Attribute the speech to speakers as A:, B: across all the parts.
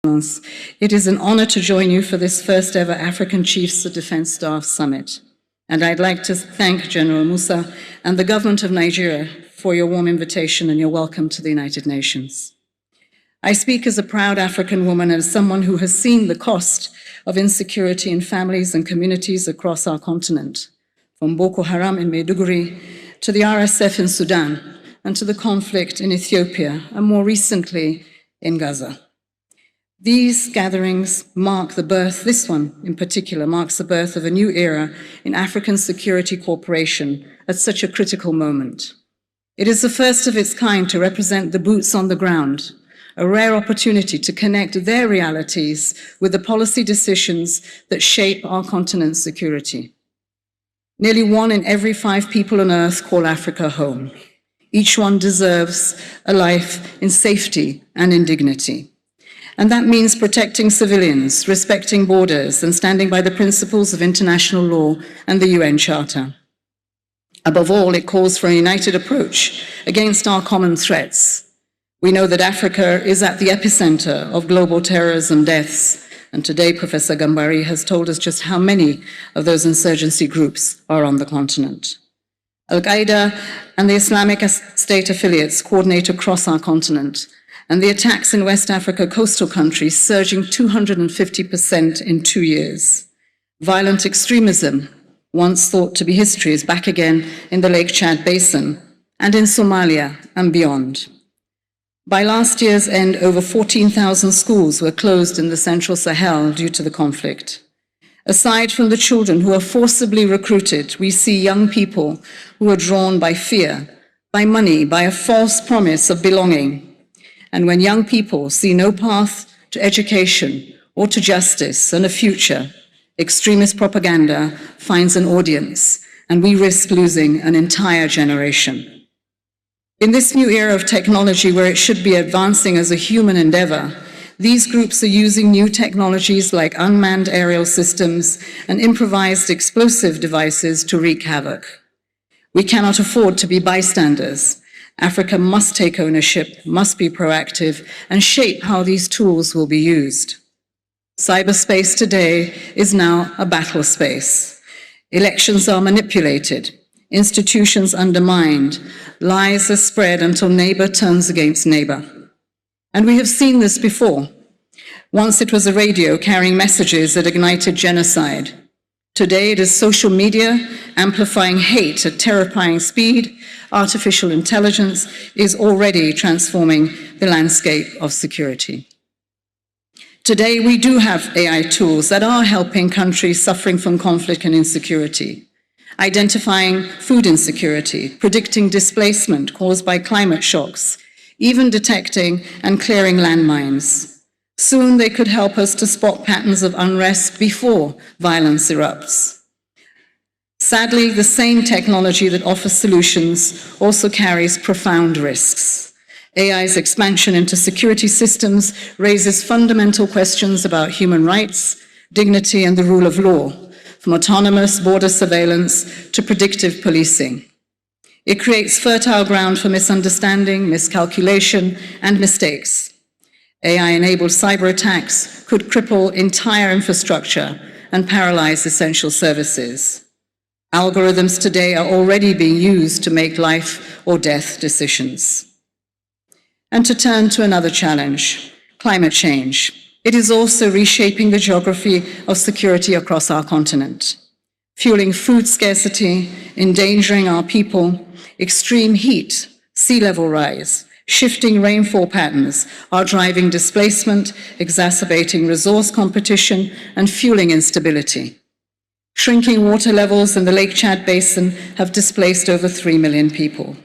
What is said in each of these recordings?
A: It is an honor to join you for this first ever African Chiefs of Defense Staff Summit. And I'd like to thank General Musa and the government of Nigeria for your warm invitation and your welcome to the United Nations. I speak as a proud African woman and as someone who has seen the cost of insecurity in families and communities across our continent, from Boko Haram in Maiduguri to the RSF in Sudan and to the conflict in Ethiopia and more recently in Gaza. These gatherings mark the birth, this one in particular, marks the birth of a new era in African security cooperation at such a critical moment. It is the first of its kind to represent the boots on the ground, a rare opportunity to connect their realities with the policy decisions that shape our continent's security. Nearly 1 in every 5 people on Earth call Africa home. Each one deserves a life in safety and in dignity. And that means protecting civilians, respecting borders, and standing by the principles of international law and the UN Charter. Above all, it calls for a united approach against our common threats. We know that Africa is at the epicenter of global terrorism deaths, and today Professor Gambari has told us just how many of those insurgency groups are on the continent. Al-Qaeda and the Islamic State affiliates coordinate across our continent, and the attacks in West Africa coastal countries surging 250% in 2 years. Violent extremism, once thought to be history, is back again in the Lake Chad Basin and in Somalia and beyond. By last year's end, over 14,000 schools were closed in the Central Sahel due to the conflict. Aside from the children who are forcibly recruited, we see young people who are drawn by fear, by money, by a false promise of belonging. And when young people see no path to education or to justice and a future, extremist propaganda finds an audience, and we risk losing an entire generation. In this new era of technology, where it should be advancing as a human endeavor, these groups are using new technologies like unmanned aerial systems and improvised explosive devices to wreak havoc. We cannot afford to be bystanders. Africa must take ownership, must be proactive, and shape how these tools will be used. Cyberspace today is now a battle space. Elections are manipulated, institutions undermined, lies are spread until neighbor turns against neighbor. And we have seen this before. Once it was a radio carrying messages that ignited genocide. Today it is social media amplifying hate at terrifying speed. Artificial intelligence is already transforming the landscape of security. Today we do have AI tools that are helping countries suffering from conflict and insecurity, identifying food insecurity, predicting displacement caused by climate shocks, even detecting and clearing landmines. Soon they could help us to spot patterns of unrest before violence erupts. Sadly, the same technology that offers solutions also carries profound risks. AI's expansion into security systems raises fundamental questions about human rights, dignity, and the rule of law, from autonomous border surveillance to predictive policing. It creates fertile ground for misunderstanding, miscalculation, and mistakes. AI-enabled cyber attacks could cripple entire infrastructure and paralyze essential services. Algorithms today are already being used to make life or death decisions. And to turn to another challenge, climate change. It is also reshaping the geography of security across our continent, fueling food scarcity, endangering our people. Extreme heat, sea level rise, shifting rainfall patterns are driving displacement, exacerbating resource competition, and fueling instability. Shrinking water levels in the Lake Chad Basin have displaced over 3 million people.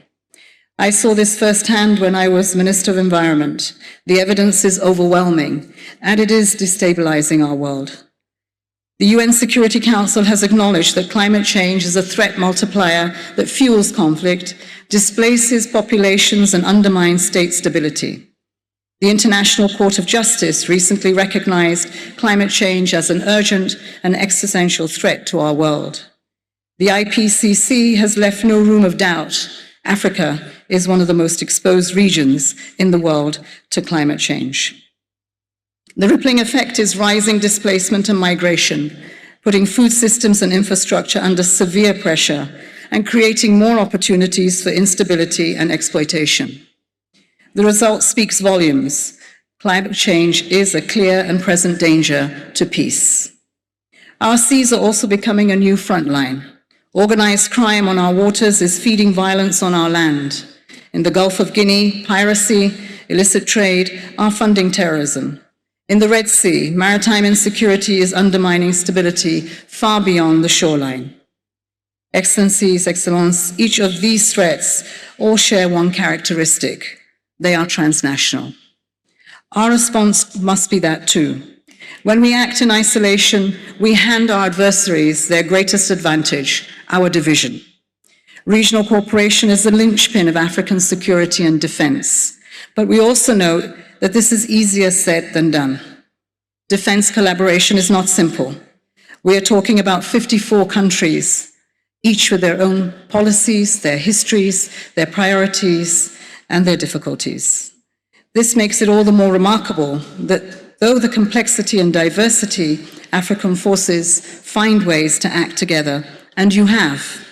A: I saw this firsthand when I was Minister of Environment. The evidence is overwhelming, and it is destabilizing our world. The UN Security Council has acknowledged that climate change is a threat multiplier that fuels conflict, displaces populations, and undermines state stability. The International Court of Justice recently recognized climate change as an urgent and existential threat to our world. The IPCC has left no room of doubt. Africa is one of the most exposed regions in the world to climate change. The rippling effect is rising displacement and migration, putting food systems and infrastructure under severe pressure and creating more opportunities for instability and exploitation. The result speaks volumes. Climate change is a clear and present danger to peace. Our seas are also becoming a new frontline. Organized crime on our waters is feeding violence on our land. In the Gulf of Guinea, piracy, illicit trade are funding terrorism. In the Red Sea, maritime insecurity is undermining stability far beyond the shoreline. Excellencies, Excellences, each of these threats all share one characteristic. They are transnational. Our response must be that too. When we act in isolation, we hand our adversaries their greatest advantage, our division. Regional cooperation is the linchpin of African security and defense, but we also know that this is easier said than done. Defense collaboration is not simple. We are talking about 54 countries, each with their own policies, their histories, their priorities, and their difficulties. This makes it all the more remarkable that though the complexity and diversity, African forces find ways to act together, and you have.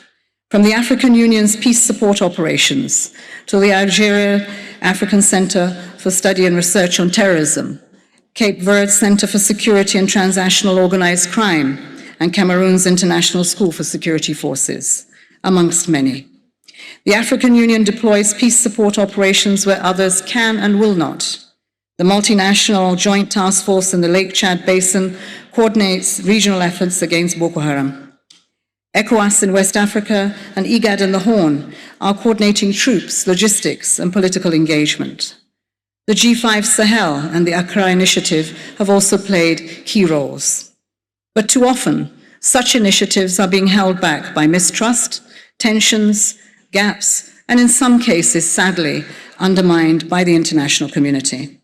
A: From the African Union's peace support operations to the Algeria African Center for Study and Research on Terrorism, Cape Verde Center for Security and Transnational Organized Crime, and Cameroon's International School for Security Forces, amongst many. The African Union deploys peace support operations where others can and will not. The multinational Joint Task Force in the Lake Chad Basin coordinates regional efforts against Boko Haram. ECOWAS in West Africa and IGAD in the Horn are coordinating troops, logistics, and political engagement. The G5 Sahel and the Accra Initiative have also played key roles. But too often, such initiatives are being held back by mistrust, tensions, gaps, and in some cases, sadly, undermined by the international community.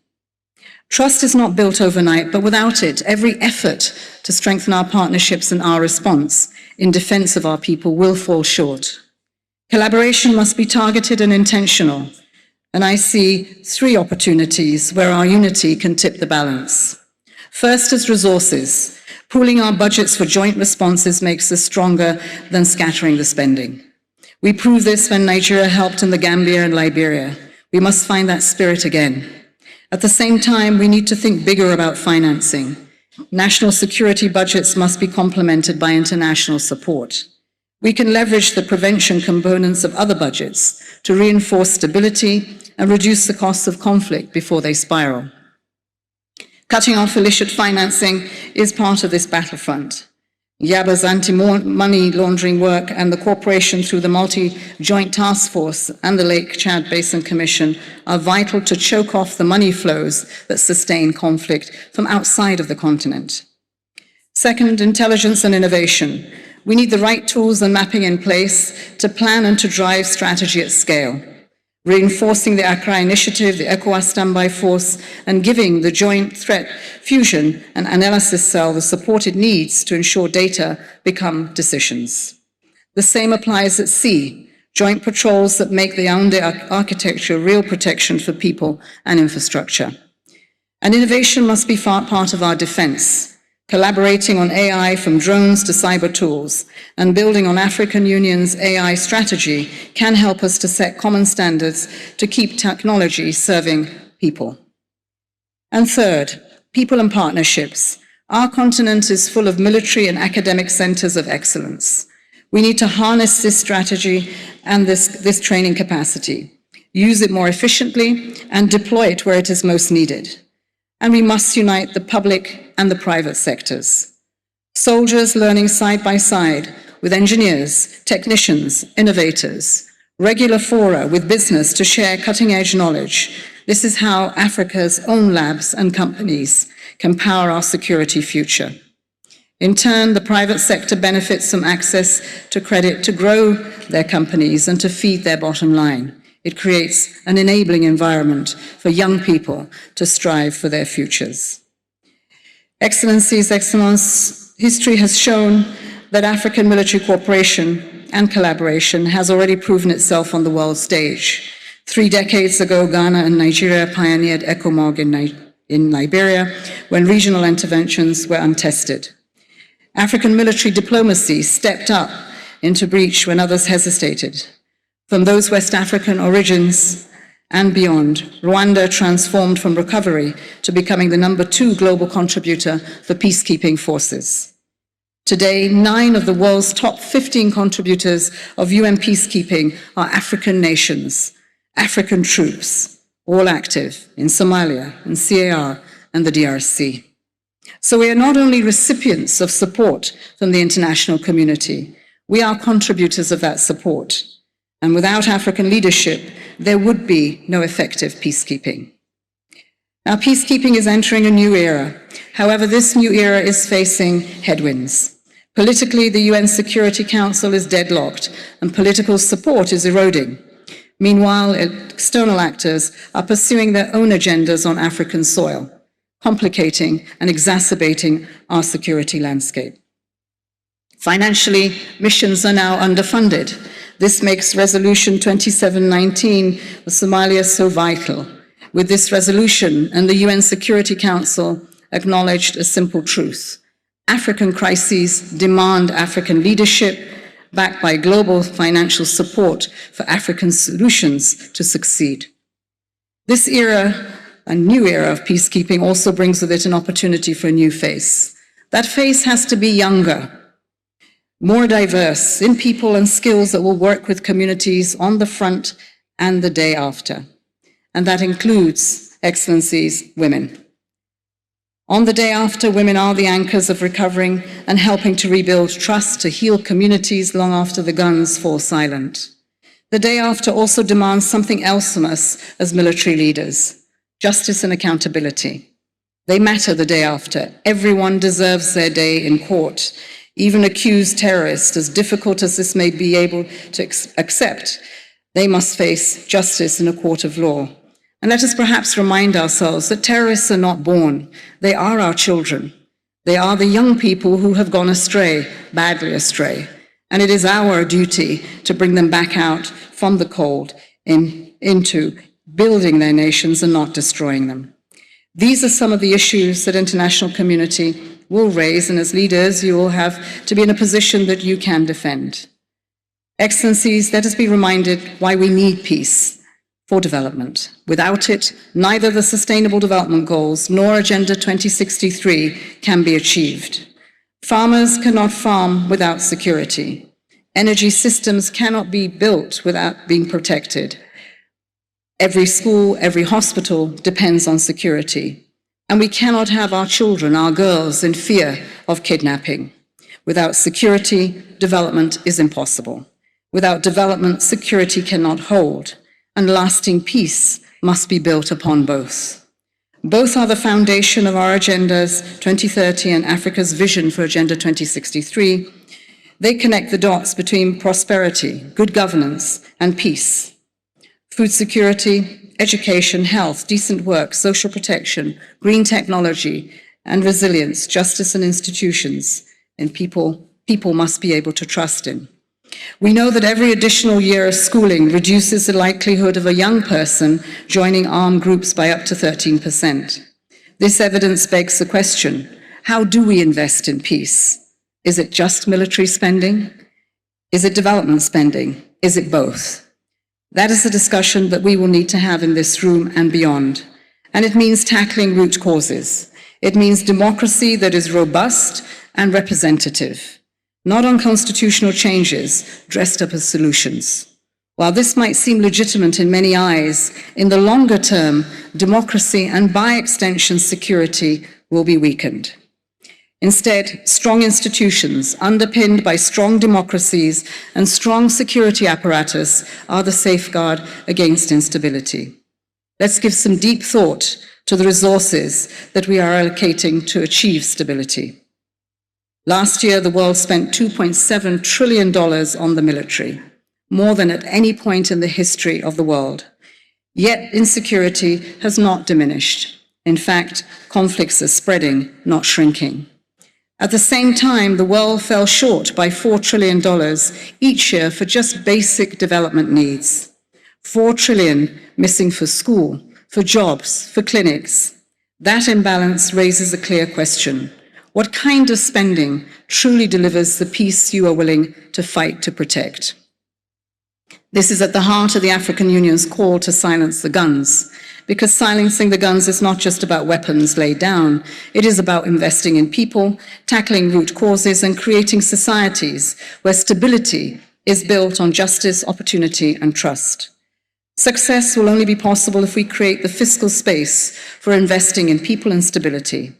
A: Trust is not built overnight, but without it, every effort to strengthen our partnerships and our response in defense of our people will fall short. Collaboration must be targeted and intentional, and I see 3 opportunities where our unity can tip the balance. First is resources. Pooling our budgets for joint responses makes us stronger than scattering the spending. We proved this when Nigeria helped in the Gambia and Liberia. We must find that spirit again. At the same time, we need to think bigger about financing. National security budgets must be complemented by international support. We can leverage the prevention components of other budgets to reinforce stability and reduce the costs of conflict before they spiral. Cutting off illicit financing is part of this battlefront. Yaba's anti-money laundering work and the cooperation through the multi-joint task force and the Lake Chad Basin Commission are vital to choke off the money flows that sustain conflict from outside of the continent. Second, intelligence and innovation. We need the right tools and mapping in place to plan and to drive strategy at scale. Reinforcing the Accra Initiative, the ECOWAS Standby Force, and giving the Joint Threat Fusion and Analysis Cell the support it needs to ensure data become decisions. The same applies at sea, joint patrols that make the Yaoundé architecture real protection for people and infrastructure. And innovation must be part of our defense. Collaborating on AI from drones to cyber tools and building on African Union's AI strategy can help us to set common standards to keep technology serving people. And third, people and partnerships. Our continent is full of military and academic centers of excellence. We need to harness this strategy and this training capacity, use it more efficiently, and deploy it where it is most needed. And we must unite the public and the private sectors. Soldiers learning side by side with engineers, technicians, innovators, regular fora with business to share cutting-edge knowledge. This is how Africa's own labs and companies can power our security future. In turn, the private sector benefits from access to credit to grow their companies and to feed their bottom line. It creates an enabling environment for young people to strive for their futures. Excellencies, Excellence, history has shown that African military cooperation and collaboration has already proven itself on the world stage. 3 decades ago, Ghana and Nigeria pioneered ECOMOG in in Liberia, when regional interventions were untested. African military diplomacy stepped up into breach when others hesitated. From those West African origins and beyond, Rwanda transformed from recovery to becoming the #2 global contributor for peacekeeping forces. Today, 9 of the world's top 15 contributors of UN peacekeeping are African nations, African troops, all active in Somalia, in CAR, and the DRC. So we are not only recipients of support from the international community, we are contributors of that support. And without African leadership, there would be no effective peacekeeping. Now, peacekeeping is entering a new era. However, this new era is facing headwinds. Politically, the UN Security Council is deadlocked, and political support is eroding. Meanwhile, external actors are pursuing their own agendas on African soil, complicating and exacerbating our security landscape. Financially, missions are now underfunded. This makes Resolution 2719 of Somalia so vital. With this resolution, and the UN Security Council acknowledged a simple truth: African crises demand African leadership, backed by global financial support for African solutions to succeed. This era, a new era of peacekeeping, also brings with it an opportunity for a new face. That face has to be younger, more diverse in people and skills that will work with communities on the front and the day after. And that includes, Excellencies, women. On the day after, women are the anchors of recovering and helping to rebuild trust, to heal communities long after the guns fall silent. The day after also demands something else from us as military leaders: justice and accountability. They matter the day after. Everyone deserves their day in court. Even accused terrorists, as difficult as this may be able to accept, they must face justice in a court of law. And let us perhaps remind ourselves that terrorists are not born. They are our children. They are the young people who have gone astray, badly astray. And it is our duty to bring them back out from the cold into building their nations and not destroying them. These are some of the issues that international community will raise, and as leaders, you will have to be in a position that you can defend. Excellencies, let us be reminded why we need peace for development. Without it, neither the Sustainable Development Goals nor Agenda 2063 can be achieved. Farmers cannot farm without security. Energy systems cannot be built without being protected. Every school, every hospital depends on security. And we cannot have our children, our girls, in fear of kidnapping. Without security, development is impossible. Without development, security cannot hold. And lasting peace must be built upon both. Both are the foundation of our agendas 2030 and Africa's vision for Agenda 2063. They connect the dots between prosperity, good governance, and peace. Food security, education, health, decent work, social protection, green technology, and resilience, justice and institutions, and people must be able to trust in. We know that every additional year of schooling reduces the likelihood of a young person joining armed groups by up to 13%. This evidence begs the question: how do we invest in peace? Is it just military spending? Is it development spending? Is it both? That is a discussion that we will need to have in this room and beyond. And it means tackling root causes. It means democracy that is robust and representative, not on constitutional changes dressed up as solutions. While this might seem legitimate in many eyes, in the longer term, democracy and by extension security will be weakened. Instead, strong institutions underpinned by strong democracies and strong security apparatus are the safeguard against instability. Let's give some deep thought to the resources that we are allocating to achieve stability. Last year, the world spent $2.7 trillion on the military, more than at any point in the history of the world. Yet insecurity has not diminished. In fact, conflicts are spreading, not shrinking. At the same time, the world fell short by $4 trillion each year for just basic development needs. $4 trillion missing for school, for jobs, for clinics. That imbalance raises a clear question. What kind of spending truly delivers the peace you are willing to fight to protect? This is at the heart of the African Union's call to silence the guns, because silencing the guns is not just about weapons laid down. It is about investing in people, tackling root causes, and creating societies where stability is built on justice, opportunity, and trust. Success will only be possible if we create the fiscal space for investing in people and stability.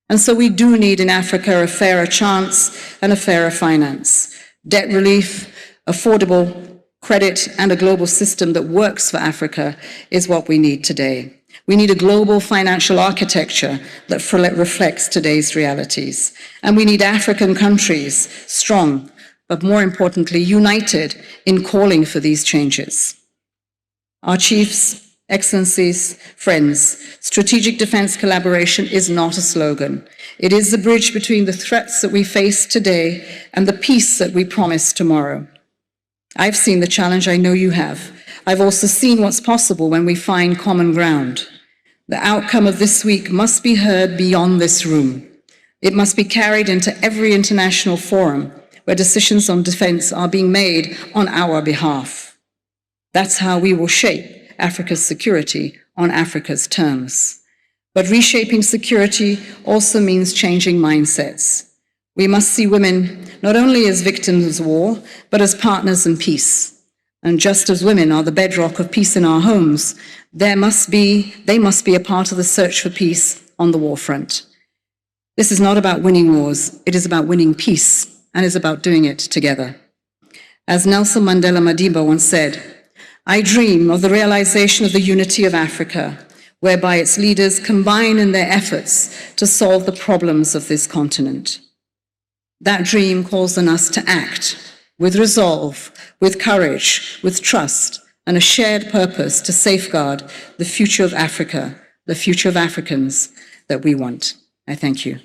A: And so we do need in Africa a fairer chance and a fairer finance, debt relief, affordable credit, and a global system that works for Africa is what we need today. We need a global financial architecture that reflects today's realities. And we need African countries strong, but more importantly, united in calling for these changes. Our chiefs, excellencies, friends, strategic defense collaboration is not a slogan. It is the bridge between the threats that we face today and the peace that we promise tomorrow. I've seen the challenge, I know you have. I've also seen what's possible when we find common ground. The outcome of this week must be heard beyond this room. It must be carried into every international forum where decisions on defense are being made on our behalf. That's how we will shape Africa's security on Africa's terms. But reshaping security also means changing mindsets. We must see women not only as victims of war, but as partners in peace. And just as women are the bedrock of peace in our homes, they must be a part of the search for peace on the war front. This is not about winning wars, it is about winning peace, and is about doing it together. As Nelson Mandela Madiba once said, "I dream of the realization of the unity of Africa, whereby its leaders combine in their efforts to solve the problems of this continent." That dream calls on us to act with resolve, with courage, with trust, and a shared purpose to safeguard the future of Africa, the future of Africans that we want. I thank you.